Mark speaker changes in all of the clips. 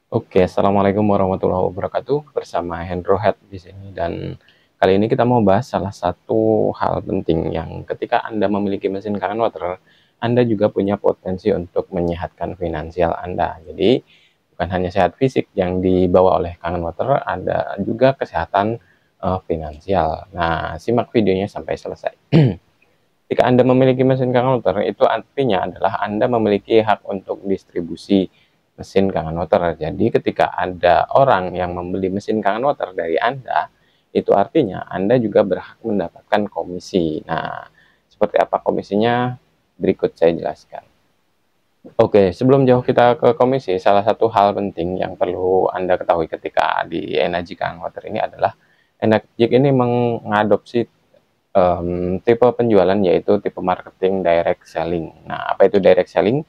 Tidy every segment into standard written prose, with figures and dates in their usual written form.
Speaker 1: Oke, assalamualaikum warahmatullahi wabarakatuh. Bersama Hendro Head di sini, dan kali ini kita mau bahas salah satu hal penting yang ketika Anda memiliki mesin Kangen Water, Anda juga punya potensi untuk menyehatkan finansial Anda. Jadi bukan hanya sehat fisik yang dibawa oleh Kangen Water, ada juga kesehatan finansial. Nah, simak videonya sampai selesai. Jika Anda memiliki mesin Kangen Water, itu artinya adalah Anda memiliki hak untuk distribusi mesin Kangen Water. Jadi ketika ada orang yang membeli mesin Kangen Water dari Anda, itu artinya Anda juga berhak mendapatkan komisi. Nah, seperti apa komisinya? Berikut saya jelaskan. Oke, sebelum jauh kita ke komisi, salah satu hal penting yang perlu Anda ketahui ketika di Energy Kangen Water ini adalah Energy ini mengadopsi tipe penjualan, yaitu tipe marketing direct selling. Nah, apa itu direct selling?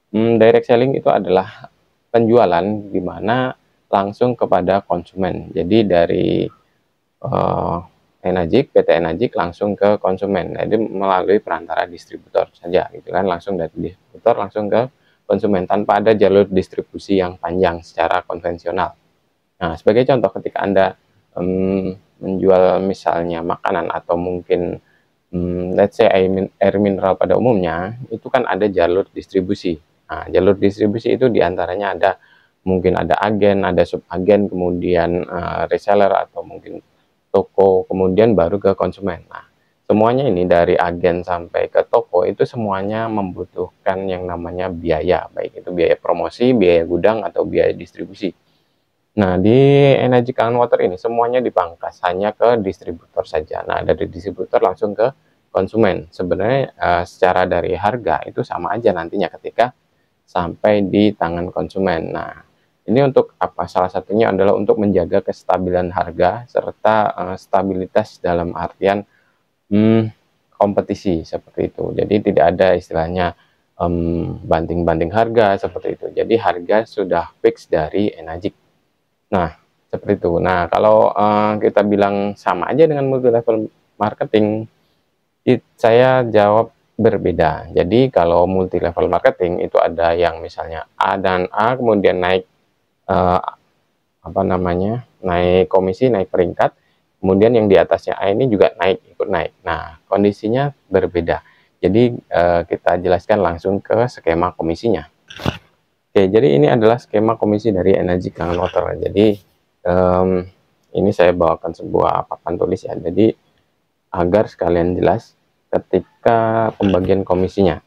Speaker 1: Direct selling itu adalah penjualan di mana langsung kepada konsumen. Jadi dari uh, PT Enagic langsung ke konsumen. Jadi melalui perantara distributor saja, gitu kan, langsung dari distributor langsung ke konsumen tanpa ada jalur distribusi yang panjang secara konvensional. Nah, sebagai contoh, ketika Anda menjual misalnya makanan atau mungkin let's say air mineral pada umumnya, itu kan ada jalur distribusi. Nah, jalur distribusi itu diantaranya ada mungkin ada agen, ada subagen, kemudian reseller atau mungkin toko, kemudian baru ke konsumen. Nah, semuanya ini dari agen sampai ke toko itu semuanya membutuhkan yang namanya biaya, baik itu biaya promosi, biaya gudang, atau biaya distribusi. Nah, di Energy Kangen Water ini semuanya dipangkas hanya ke distributor saja. Nah, dari distributor langsung ke konsumen. Sebenarnya secara dari harga itu sama aja nantinya ketika sampai di tangan konsumen. Nah, ini untuk apa? Salah satunya adalah untuk menjaga kestabilan harga serta stabilitas dalam artian hmm, kompetisi seperti itu. Jadi tidak ada istilahnya banting-banting harga seperti itu. Jadi harga sudah fix dari Energy. Nah, seperti itu. Nah, kalau kita bilang sama aja dengan multi level marketing, saya jawab berbeda. Jadi kalau multi level marketing itu ada yang misalnya A dan A, kemudian naik eh, apa namanya, naik komisi, naik peringkat, kemudian yang di atasnya A ini juga naik, ikut naik. Nah, kondisinya berbeda. Jadi kita jelaskan langsung ke skema komisinya. Oke, jadi ini adalah skema komisi dari Energy Kangen Water. Jadi um, ini saya bawakan sebuah papan tulis ya. Jadi agar sekalian jelas ketika pembagian komisinya.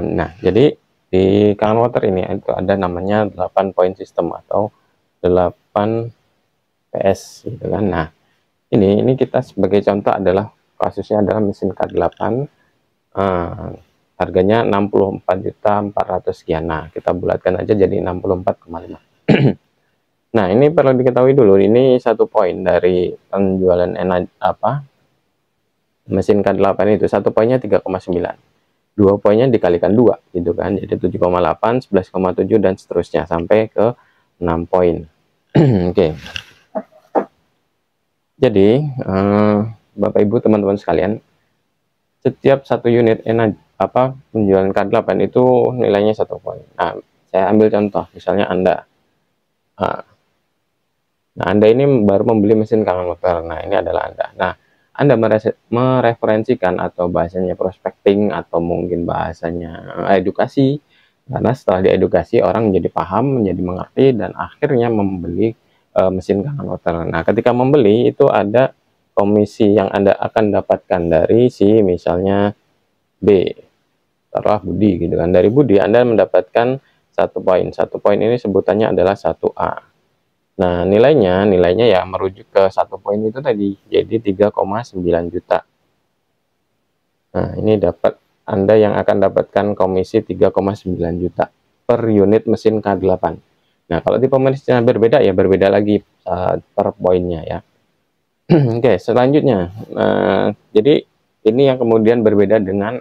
Speaker 1: Nah, jadi di Kangen Water ini itu ada namanya 8 point system atau 8 PS gitu kan. Nah, ini kita sebagai contoh adalah kasusnya adalah mesin K8, harganya 64.400 sekian. Nah, kita bulatkan aja jadi 64,5. Nah, ini perlu diketahui dulu, ini satu poin dari penjualan mesin K8 itu, satu poinnya 3,9. Dua poinnya dikalikan 2 gitu kan. Jadi 7,8, 11,7 dan seterusnya sampai ke 6 poin. Oke. Jadi, Bapak Ibu teman-teman sekalian, setiap satu unit penjualan K8 itu nilainya 1 poin. Nah, saya ambil contoh, misalnya Anda. Nah, Anda ini baru membeli mesin Kangen Water. Nah, ini adalah Anda. Nah, Anda mereferensikan atau bahasanya prospecting atau mungkin bahasanya edukasi. Karena setelah diedukasi orang menjadi paham, menjadi mengerti, dan akhirnya membeli mesin Kangen Water. Nah, ketika membeli itu ada komisi yang Anda akan dapatkan dari si misalnya B, taruhlah Budi gitu kan. Dari Budi Anda mendapatkan 1 poin. 1 poin ini sebutannya adalah 1A. Nah, nilainya ya merujuk ke 1 poin itu tadi, jadi 3,9 juta. Nah, ini Anda yang akan dapatkan komisi 3,9 juta per unit mesin K8. Nah, kalau tipe mesinnya berbeda ya berbeda lagi per poinnya ya. Oke, selanjutnya. Jadi ini yang kemudian berbeda dengan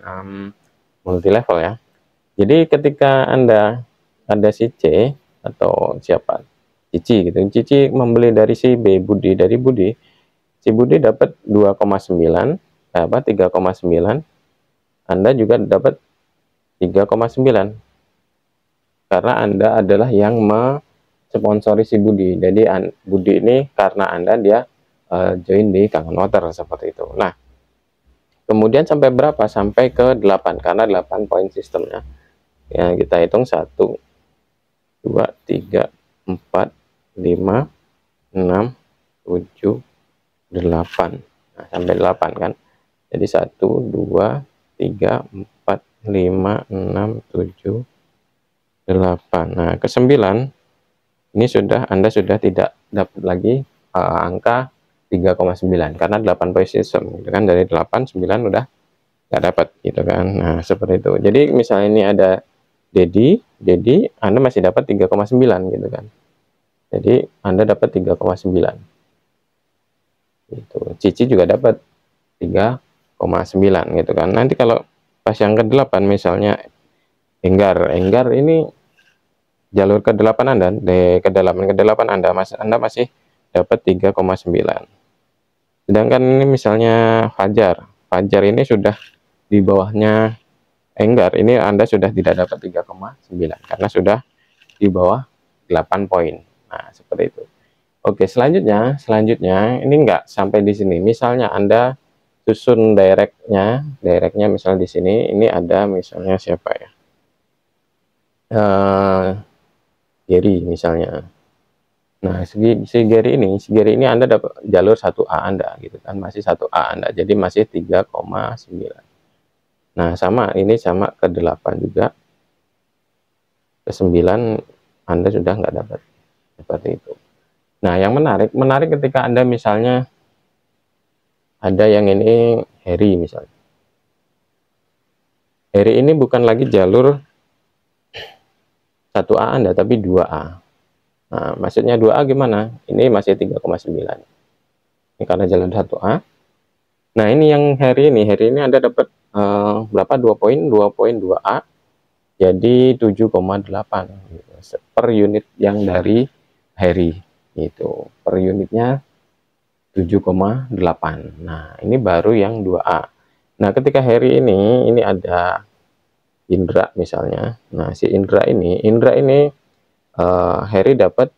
Speaker 1: multi level ya. Jadi ketika Anda ada si C atau siapa, Cici gitu, Cici membeli dari si B, Budi, dari Budi, si Budi dapat 2,9, 3,9, Anda juga dapat 3,9 karena Anda adalah yang sponsori si Budi. Jadi Budi ini karena Anda dia join di Kangen Water seperti itu. Nah, kemudian sampai berapa? Sampai ke 8 karena 8 poin sistemnya. Ya, kita hitung 1 2 3 4 5 6 7 8. Nah, sampai 8 kan. Jadi 1 2 3 4 5 6 7 8. Nah, ke 9 ini Anda sudah tidak dapat lagi angka 3,9 karena 8 point system gitu kan. Dari 8 9 udah nggak dapat gitu kan. Nah, seperti itu. Jadi misalnya ini ada Dedi Anda masih dapat 3,9 gitu kan. Jadi Anda dapat 3,9 gitu. Cici juga dapat 3,9 gitu kan. Nanti kalau pas yang ke-8 misalnya Enggar ini jalur ke-8 Anda, ke-8 Anda masih dapat 3,9. Sedangkan ini misalnya Fajar ini sudah di bawahnya Enggar, ini Anda sudah tidak dapat 3,9 karena sudah di bawah 8 poin. Nah, seperti itu. Oke, selanjutnya ini enggak sampai di sini. Misalnya Anda susun directnya misalnya di sini, ini ada misalnya siapa ya? Gary misalnya. Nah, si Gary ini Anda dapat jalur 1A Anda gitu kan, masih 1A Anda. Jadi masih 3,9. Nah, ini sama ke-8 juga. Ke-9 Anda sudah nggak dapat. Seperti itu. Nah, yang menarik ketika Anda misalnya ada yang ini Harry misalnya. Harry ini bukan lagi jalur 1A Anda, tapi 2A. Nah, maksudnya 2A gimana? Ini masih 3,9. Ini karena jalur 1A. Nah, ini yang Harry ini Anda dapat berapa? 2 poin, 2.2A. Jadi 7,8 gitu, per unit yang dari Harry itu. Per unitnya 7,8. Nah, ini baru yang 2A. Nah, ketika Harry ini ada Indra misalnya. Nah, si Indra ini Harry dapat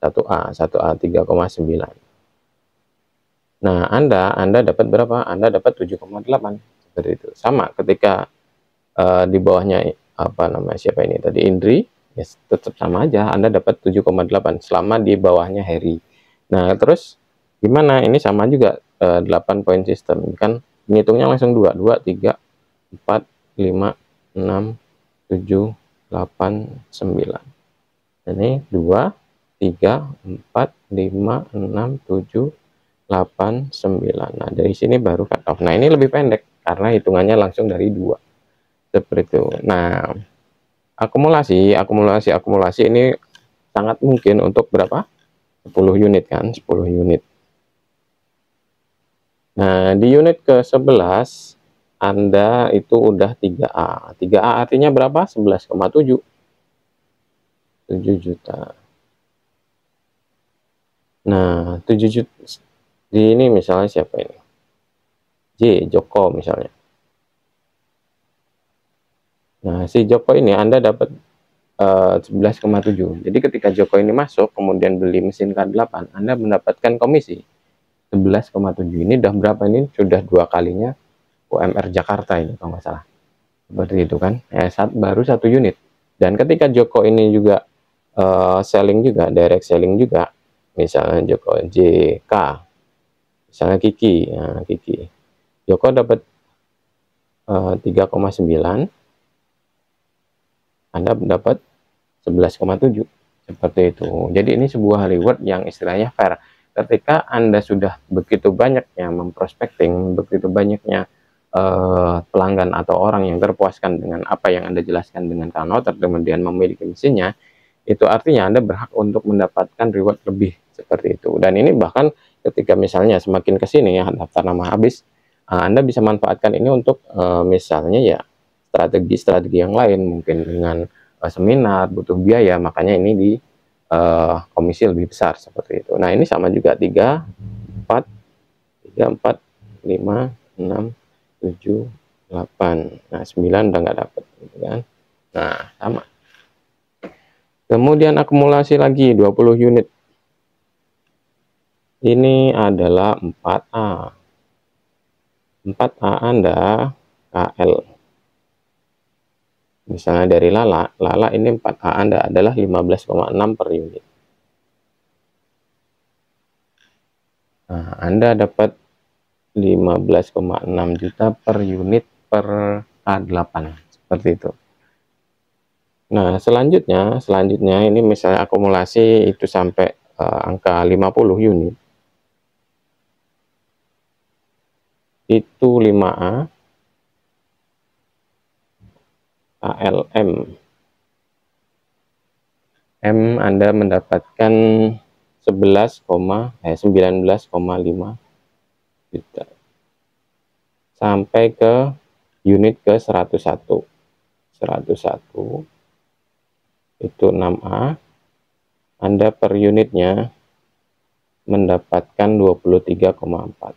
Speaker 1: 1A 3,9. Nah, Anda dapat berapa? Anda dapat 7,8. Seperti itu. Sama ketika di bawahnya apa namanya siapa ini tadi Indri, ya tetap sama aja Anda dapat 7,8 selama di bawahnya Harry. Nah, terus gimana? Ini sama juga 8 poin sistem kan, ngitungnya langsung 2 3 4 5 6 7 8 9. Ini 2 3 4 5 6 7 8 9. Nah, dari sini baru cut off. Nah, ini lebih pendek karena hitungannya langsung dari 2. Seperti itu. Nah, akumulasi ini sangat mungkin untuk berapa? 10 unit kan, 10 unit. Nah, di unit ke-11 Anda itu udah 3A. 3A artinya berapa? 11,7. 7 juta. Nah, 7 juta di ini misalnya siapa ini? Joko misalnya. Nah, si Joko ini Anda dapat 11,7. Jadi ketika Joko ini masuk kemudian beli mesin K8, Anda mendapatkan komisi 11,7. Ini udah berapa ini? Sudah 2 kalinya UMR Jakarta ini kalau nggak salah. Seperti itu kan. Baru 1 unit. Dan ketika Joko ini juga selling juga, direct selling juga. Misalnya Joko JK. Misalnya Kiki. Nah, Kiki. Joko dapat 3,9. Anda dapat 11,7 seperti itu. Jadi ini sebuah reward yang istilahnya fair. Ketika Anda sudah begitu banyaknya memprospecting, begitu banyaknya pelanggan atau orang yang terpuaskan dengan apa yang Anda jelaskan dengan Kanoter, kemudian memiliki mesinnya, itu artinya Anda berhak untuk mendapatkan reward lebih seperti itu. Dan ini bahkan ketika misalnya semakin ke sini ya daftar nama habis, Anda bisa manfaatkan ini untuk misalnya ya strategi yang lain, mungkin dengan seminar butuh biaya, makanya ini di komisi lebih besar seperti itu. Nah, ini sama juga 3 4 5 6 7 8. Nah, 9 udah nggak dapat gitu kan. Nah, sama Kemudian akumulasi lagi 20 unit. Ini adalah 4A. 4A Anda KL. Misalnya dari Lala ini 4A Anda adalah 15,6 per unit. Nah, Anda dapat 15,6 juta per unit per A8. Seperti itu. Nah, selanjutnya ini misalnya akumulasi itu sampai angka 50 unit. Itu 5A ALM. M Anda mendapatkan 19,5 juta sampai ke unit ke 101. 101 itu 6A. Anda per unitnya mendapatkan 23,4.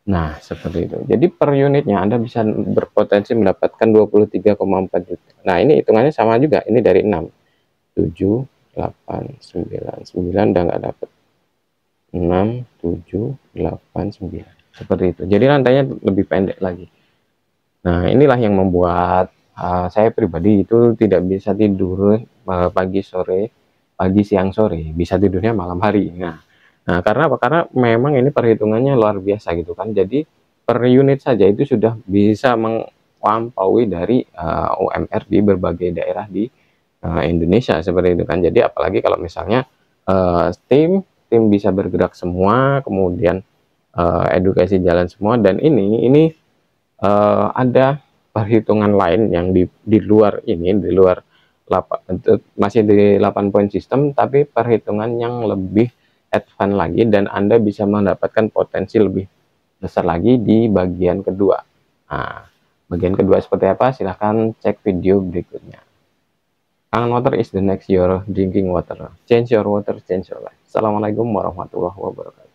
Speaker 1: Nah, seperti itu. Jadi per unitnya Anda bisa berpotensi mendapatkan 23,4 juta. Nah, ini hitungannya sama juga. Ini dari 6. 7, 8, 9. 9 udah nggak dapat. 6, 7, 8, 9. Seperti itu. Jadi rantainya lebih pendek lagi. Nah, inilah yang membuat saya pribadi itu tidak bisa tidur pagi siang sore, bisa tidurnya malam hari. Nah, karena apa? Karena memang ini perhitungannya luar biasa gitu kan. Jadi per unit saja itu sudah bisa melampaui dari UMR di berbagai daerah di Indonesia seperti itu kan. Jadi apalagi kalau misalnya tim bisa bergerak semua, kemudian edukasi jalan semua, dan ini ada perhitungan lain yang di luar ini, di luar masih di 8 point system, tapi perhitungan yang lebih advance lagi, dan Anda bisa mendapatkan potensi lebih besar lagi di bagian kedua. Nah, bagian kedua seperti apa? Silahkan cek video berikutnya. Kangen water is the next your drinking water. Change your water, change your life. Assalamualaikum warahmatullahi wabarakatuh.